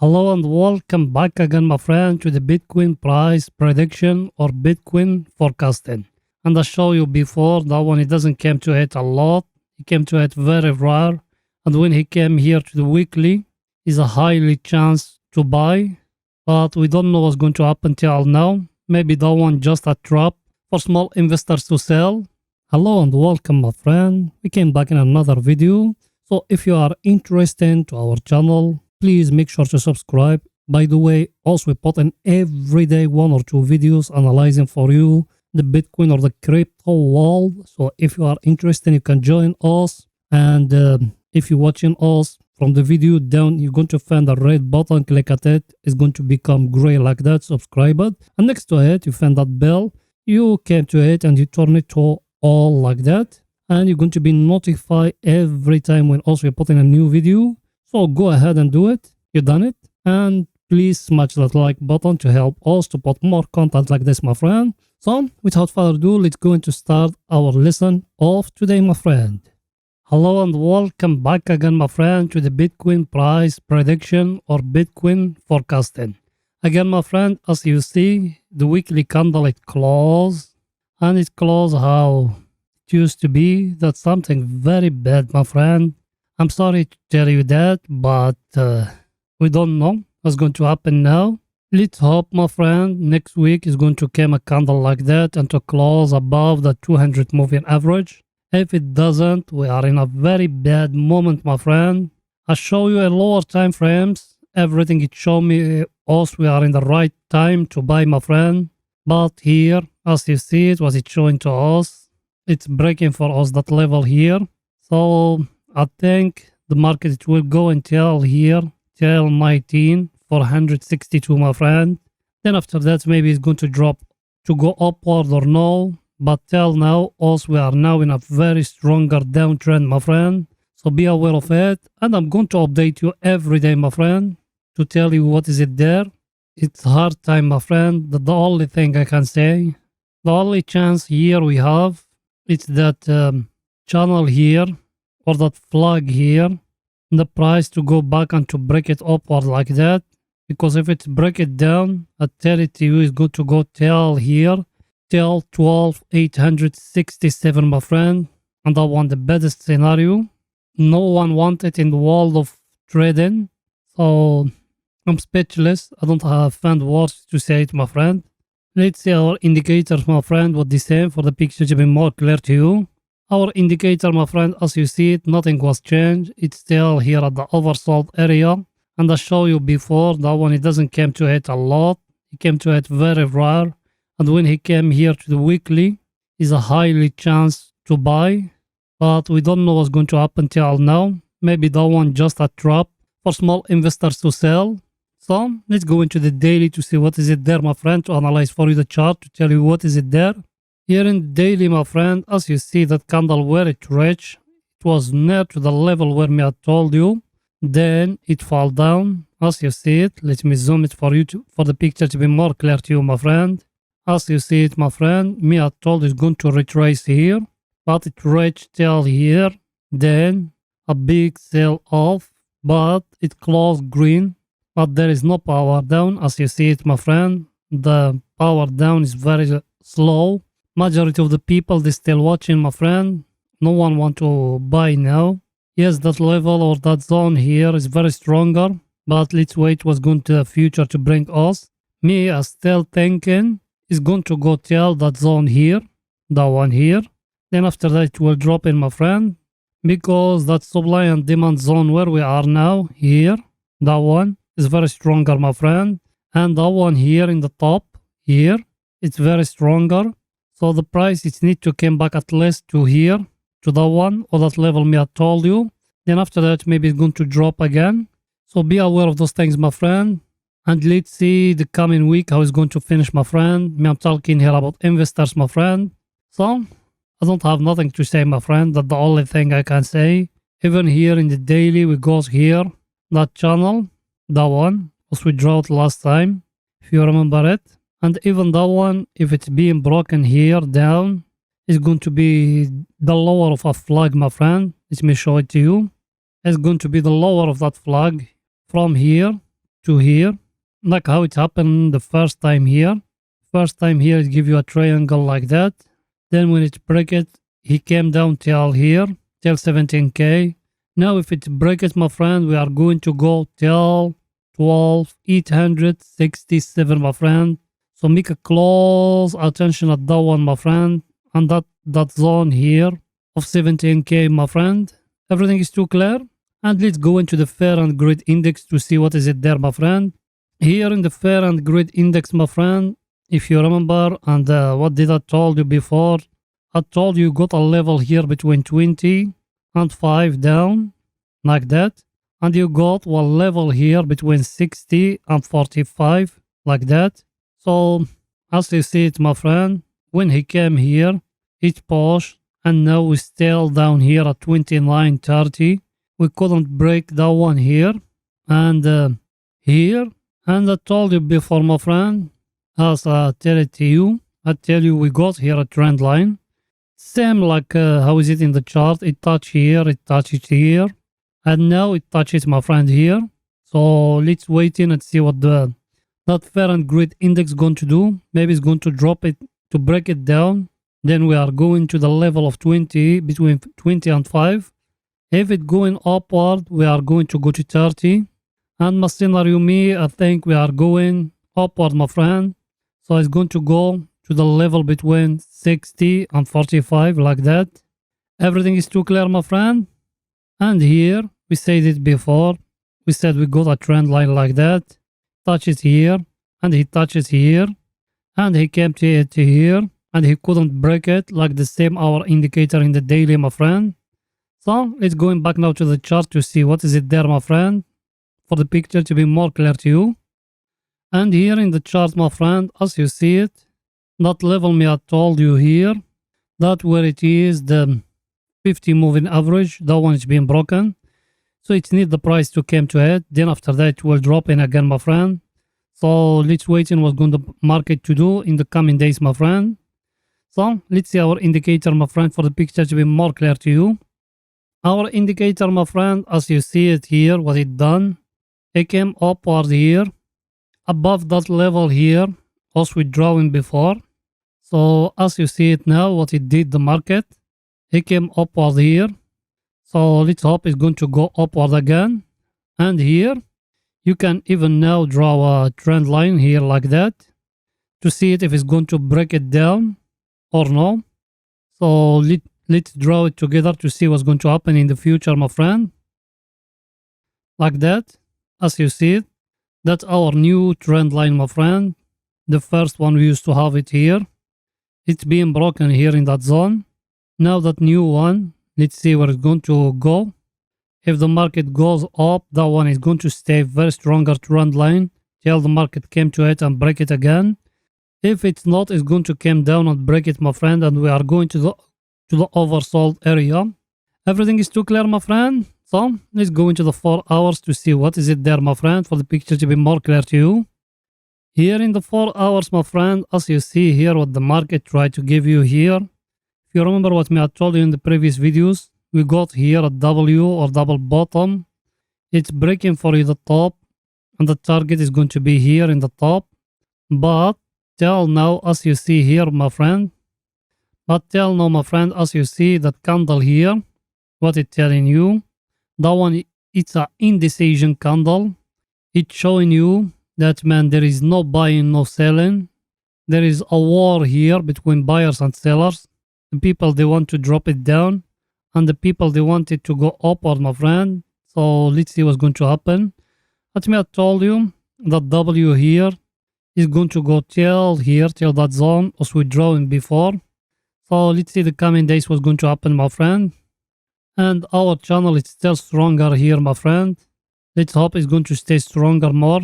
Hello and welcome back again, my friend, to the Bitcoin price prediction or Bitcoin forecasting. And I showed you before that one, it doesn't come to it a lot. It came to it very rare. And when he came here to the weekly, is a highly chance to buy. But we don't know what's going to happen till now. Maybe that one just a trap for small investors to sell. Hello and welcome, my friend. We came back in another video. So if you are interested to our channel, please make sure to subscribe. By the way, also we put in every day 1 or 2 videos analyzing for you the Bitcoin or the crypto world. So if you are interested, you can join us. And if you're watching us from the video down, you're going to find a red button. Click at it. It's going to become gray like that. Subscribe it. And next to it, you find that bell. You came to it and you turn it to all like that. And you're going to be notified every time when also we put in a new video. So go ahead and do it. You done it. And please smash that like button to help us to put more content like this, my friend. So without further ado, let's go into start our lesson of today, my friend. Hello and welcome back again, my friend, to the Bitcoin price prediction or Bitcoin forecasting. Again, my friend, as you see, the weekly candle it closed, and it closed how it used to be. That's something very bad, my friend. I'm sorry to tell you that, but we don't know what's going to happen now. Let's hope, my friend, next week is going to come a candle like that and to close above the 200 moving average. If it doesn't, we are in a very bad moment, my friend. I show you a lower time frames. Everything it show me us we are in the right time to buy, my friend. But here, as you see it, was it showing to us, it's breaking for us that level here. So I think the market it will go until here, till 19,462, my friend. Then after that, maybe it's going to drop to go upward or no. But till now, also we are now in a very stronger downtrend, my friend. So be aware of it. And I'm going to update you every day, my friend, to tell you what is it there. It's hard time, my friend. The only thing I can say, the only chance here we have, it's that channel here, or that flag here, the price to go back and to break it upward like that. Because if it's break it down, I tell it to you, it's going to go till here, till 12,867, my friend. And I want the best scenario. No one wants it in the world of trading. So I'm speechless. I don't find words to say it, my friend. Let's see our indicators, my friend, what they say for the picture to be more clear to you. Our indicator, my friend, as you see it, nothing was changed. It's still here at the oversold area. And I showed you before, that one, it doesn't come to it a lot. It came to it very rare. And when he came here to the weekly, is a highly chance to buy. But we don't know what's going to happen till now. Maybe that one just a trap for small investors to sell. So let's go into the daily to see what is it there, my friend, to analyze for you the chart, to tell you what is it there. Here in daily, my friend, as you see that candle where it reached, it was near to the level where me I told you. Then it fall down, as you see it. Let me zoom it for you for the picture to be more clear to you, my friend. As you see it, my friend, me I told you it's going to retrace here, but it reached till here. Then a big sell off, but it closed green. But there is no power down, as you see it, my friend. The power down is very slow. Majority of the people, they still watching, my friend. No one want to buy now. Yes, that level or that zone here is very stronger. But let's wait what's going to the future to bring us. Me, I still thinking it's going to go till that zone here. That one here. Then after that, it will drop in, my friend. Because that supply and demand zone where we are now, here. That one is very stronger, my friend. And that one here in the top, here. It's very stronger. So the price, it need to come back at least to here, to that one, or that level me I told you. Then after that, maybe it's going to drop again. So be aware of those things, my friend. And let's see the coming week, how it's going to finish, my friend. Me, I'm talking here about investors, my friend. So I don't have nothing to say, my friend. That's the only thing I can say. Even here in the daily, we go here, that channel, that one, as we drew it last time, if you remember it. And even that one, if it's being broken here down, it's going to be the lower of a flag, my friend. Let me show it to you. It's going to be the lower of that flag from here to here, like how it happened the first time here. First time here, it give you a triangle like that. Then when it break it, he came down till here, till 17K. Now if it break it, my friend, we are going to go till 12,867, my friend. So make a close attention at that one, my friend, and that zone here of 17K, my friend. Everything is too clear. And let's go into the fair and grid index to see what is it there, my friend. Here in the fair and grid index, my friend, if you remember, and what did I told you before? I told you got a level here between 20 and 5 down, like that. And you got one level here between 60 and 45, like that. So, as you see it, my friend, when he came here, it pushed, and now we're still down here at 29.30. We couldn't break that one here, and here. And I told you before, my friend, as I tell it to you, I tell you we got here a trend line. Same like how is it in the chart? It touch here, it touches here, and now it touches, my friend, here. So let's wait in and see what that fair and grid index going to do. Maybe it's going to drop it to break it down. Then we are going to the level of 20, between 20 and 5. If it going upward, we are going to go to 30. And my scenario, me, I think we are going upward, my friend. So it's going to go to the level between 60 and 45, like that. Everything is too clear, my friend. And here, we said it before. We said we got a trend line like that. Touches here, and he touches here, and he came to it here, and he couldn't break it, like the same hour indicator in the daily, my friend. So let's going back now to the chart to see what is it there, my friend, for the picture to be more clear to you. And here in the chart, my friend, as you see it, that level me I told you here, that where it is the 50 moving average, that one is being broken. So it needs the price to come to it. Then after that, it will drop in again, my friend. So let's wait in what's going the market to do in the coming days, my friend. So let's see our indicator, my friend, for the picture to be more clear to you. Our indicator, my friend, as you see it here, what it done, it came upward here, above that level here, as we drawing before. So as you see it now, what it did the market, it came upward here. So let's hope it's going to go upward again. And here, you can even now draw a trend line here like that to see it if it's going to break it down or no. So let's draw it together to see what's going to happen in the future, my friend. Like that, as you see it, that's our new trend line, my friend. The first one we used to have it here. It's being broken here in that zone. Now that new one, let's see where it's going to go. If the market goes up, that one is going to stay very stronger trend line till the market came to it and break it again. If it's not, it's going to come down and break it, my friend, and we are going to the oversold area. Everything is too clear, my friend. So let's go into the 4 hours to see what is it there, my friend, for the picture to be more clear to you. Here in the 4 hours, my friend, as you see here, what the market tried to give you here. If you remember what I told you in the previous videos, we got here a W or double bottom. It's breaking for you the top, and the target is going to be here in the top. But till now, as you see here, my friend, as you see that candle here, what it's telling you, that one, it's an indecision candle. It's showing you that, man, there is no buying, no selling. There is a war here between buyers and sellers. The people, they want to drop it down, and the people, they want it to go upward, my friend. So let's see what's going to happen. Let me, I told you that W here is going to go till here, till that zone, as we drawing before. So let's see the coming days what's going to happen, my friend. And our channel is still stronger here, my friend. Let's hope it's going to stay stronger more.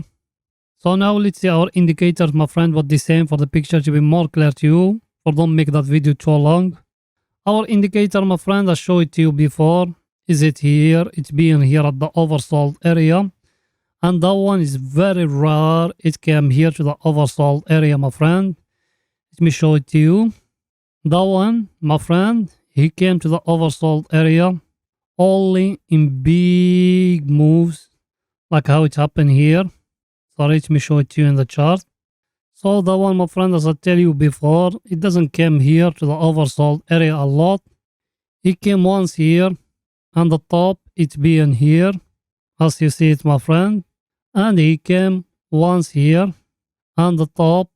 So now let's see our indicators, my friend, what they saying for the picture to be more clear to you, or don't make that video too long. Our indicator, my friend, I showed it to you before. Is it here? It's being here at the oversold area. And that one is very rare. It came here to the oversold area, my friend. Let me show it to you. That one, my friend, he came to the oversold area only in big moves, like how it happened here. storage. Let me show it to you in the chart. So the one, my friend, as I tell you before, it doesn't come here to the oversold area a lot. It came once here, and the top it's being here, as you see it, my friend. And he came once here, and the top,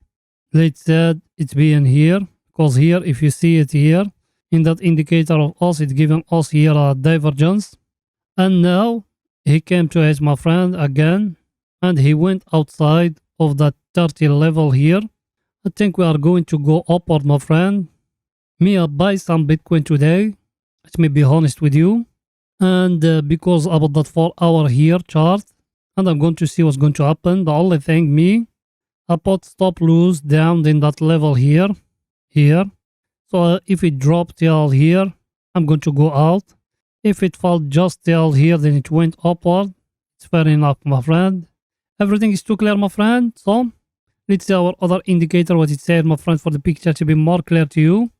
let's say it's being here, because here, if you see it here, in that indicator of us, it's giving us here a divergence. And now he came to it, my friend, again, and he went outside of that 30 level here. I think we are going to go upward, my friend. Me, I buy some Bitcoin today. Let me be honest with you. And because about that 4-hour here chart, and I'm going to see what's going to happen. The only thing, me, I put stop loss down in that level here. So if it dropped till here, I'm going to go out. If it fell just till here, then it went upward. It's fair enough, my friend. Everything is too clear, my friend. So let's see our other indicator, what it said, my friend, for the picture to be more clear to you.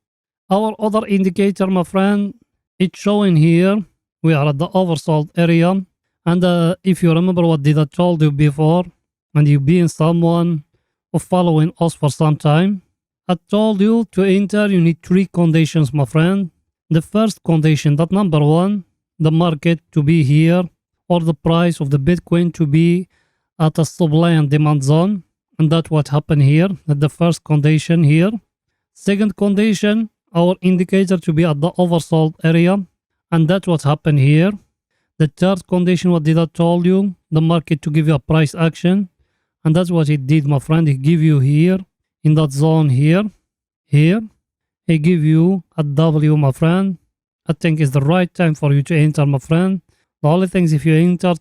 Our other indicator, my friend, it's showing here. We are at the oversold area. And if you remember what did I told you before, and you've been someone who following us for some time, I told you to enter, you need 3 conditions, my friend. The first condition, that number 1, the market to be here, or the price of the Bitcoin to be at a supply and demand zone. And that's what happened here, at the first condition here. Second condition, our indicator to be at the oversold area. And that's what happened here. The third condition, what did I told you? The market to give you a price action. And that's what it did, my friend. It give you here, in that zone here. It give you a W, my friend. I think it's the right time for you to enter, my friend. The only thing is if you enter,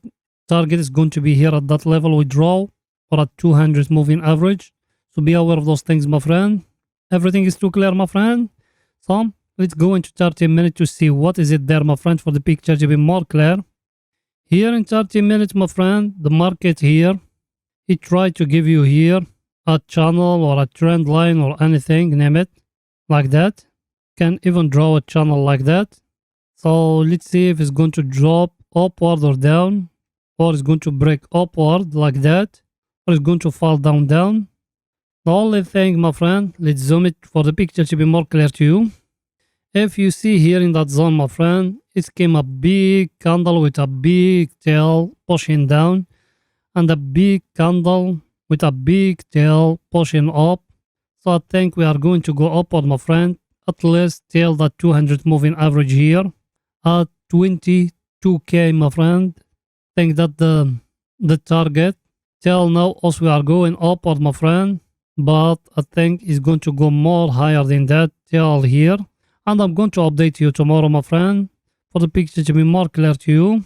target is going to be here at that level withdrawal or at 200 moving average. So be aware of those things, my friend. Everything is too clear, my friend. So let's go into 30 minutes to see what is it there, my friend, for the picture to be more clear. Here in 30 minutes, my friend, the market here, it tried to give you here a channel or a trend line or anything, name it, like that. Can even draw a channel like that. So let's see if it's going to drop upward or down, or it's going to break upward like that, or it's going to fall down. The only thing, my friend, let's zoom it for the picture to be more clear to you. If you see here in that zone, my friend, it came a big candle with a big tail pushing down, and a big candle with a big tail pushing up. So I think we are going to go upward, my friend, at least till that 200 moving average here at 22k, my friend. I think that the target. Till now also we are going upward, my friend, but I think it's going to go more higher than that till here. And I'm going to update you tomorrow, my friend, for the picture to be more clear to you.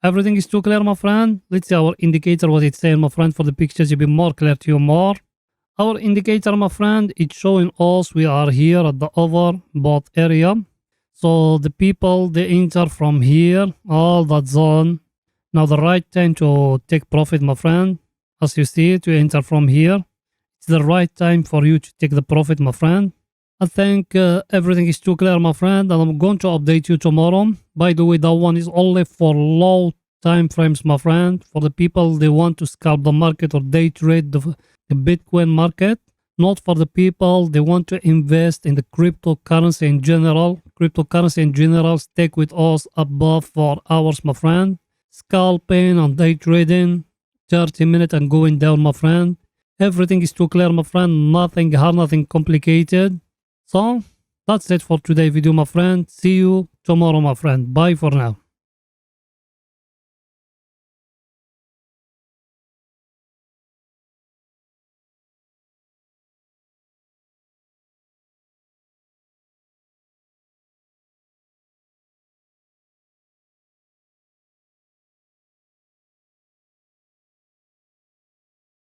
Everything is too clear, my friend. Let's see our indicator, what it's saying, my friend, for the picture to be more clear to you more. Our indicator, my friend, it's showing us we are here at the overbought area. So the people, they enter from here, all that zone. Now the right time to take profit, my friend. As you see, to enter from here. It's the right time for you to take the profit, my friend. I think everything is too clear, my friend, and I'm going to update you tomorrow. By the way, that one is only for low time frames, my friend. For the people, they want to scalp the market or day trade the Bitcoin market. Not for the people, they want to invest in the cryptocurrency in general. Cryptocurrency in general, stick with us above 4 hours, my friend. Scalping and day trading, 30 minutes and going down, my friend. Everything is too clear, my friend. Nothing hard, nothing complicated. So that's it for today's video, my friend. See you tomorrow, my friend. Bye for now.